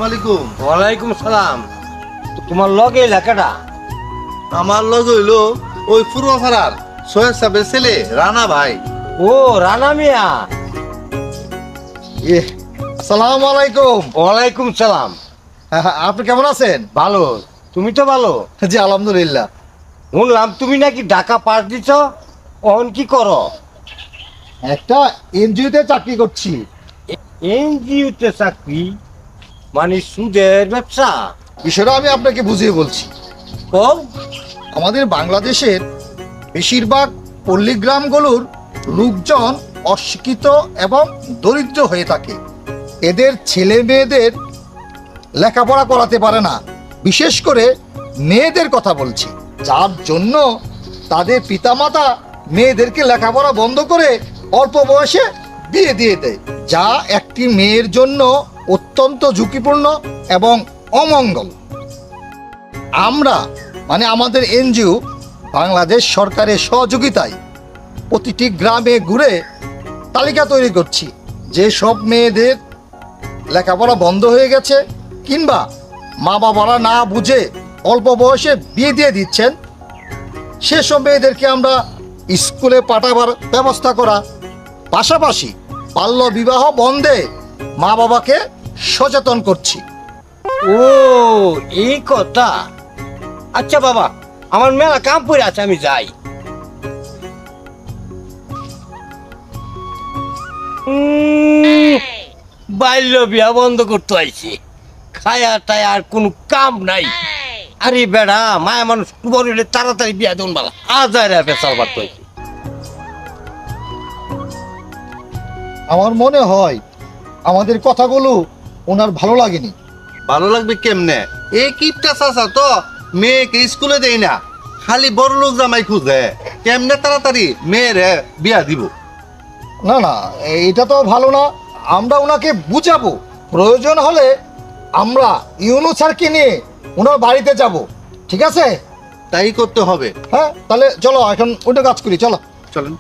আলাইকুম। ওয়ালাইকুম সালাম। তোমার লগে লেখাটা? আমার লগ হইলো ওই পূর্বপাড়ার সোহেব সাহেবের ছেলে রানা ভাই। ও রানা মিয়া। আসসালামু আলাইকুম। ওয়ালাইকুম সালাম। আপনি কেমন আছেন? ভালো, তুমি তো ভালো। জি আলহামদুলিল্লাহ। শুনলাম তুমি নাকি ঢাকা পাস দিছ, অন কি করো? একটা এনজিওতে চাকরি করছি। এনজিওতে চাকরি মানে সুদের ব্যবসা? বিষয়টা আমি আপনাকে বুঝিয়ে বলছি। ও আমাদের বাংলাদেশের বেশিরভাগ পল্লীগ্রামগুলোর লোকজন অশিক্ষিত এবং দরিদ্র হয়ে থাকে। এদের ছেলে মেয়েদের লেখাপড়া করাতে পারে না, বিশেষ করে মেয়েদের কথা বলছি, যার জন্য তাদের পিতামাতা মেয়েদেরকে লেখাপড়া বন্ধ করে অল্প বয়সে বিয়ে দিয়ে দেয়, যা একটি মেয়ের জন্য অত্যন্ত ঝুঁকিপূর্ণ এবং অমঙ্গল। আমরা মানে আমাদের এনজিও বাংলাদেশ সরকারের সহযোগিতায় প্রতিটি গ্রামে ঘুরে তালিকা তৈরি করছি, যে সব মেয়েদের লেখাপড়া বন্ধ হয়ে গেছে কিংবা মা বাবারা না বুঝে অল্প বয়সে বিয়ে দিয়ে দিচ্ছেন, সেসব মেয়েদেরকে আমরা স্কুলে পাঠাবার ব্যবস্থা করা, পাশাপাশি বাল্য বিবাহ বন্ধে মা বাবাকে সচেতন করছি। ও এই কথা। আচ্ছা বাবা, আমার মেলা কাম পড়ে আছে, আমি যাই। বাল্য বিয়া বন্ধ করতে আইছি, খায়া টায়া আর কোনো কাম নাই। আরে বেড়া, মায়া মানুষ বড় হলে তাড়াতাড়ি বিয়া দেন বালা, আজ আর পেশাল বাড়তে হয়েছে। আমার মনে হয় আমাদের কথাগুলো ওনার ভালো লাগেনি। ভালো লাগবে কেমনে? এই কিপটা চাচা তো মেয়েকে স্কুলে দেয় না, খালি বড় লোক জামাই খুঁজে। কেমনে তাড়াতাড়ি মেয়ের বিয়া দিব? না না, এটা তো ভালো না। আমরা ওনাকে বুঝাবো, প্রয়োজন হলে আমরা ইউনু স্যারকে নিয়ে ওনার বাড়িতে যাব, ঠিক আছে? তাই করতে হবে। হ্যাঁ, তাহলে চলো এখন ওটা কাজ করি, চলো। চলেন।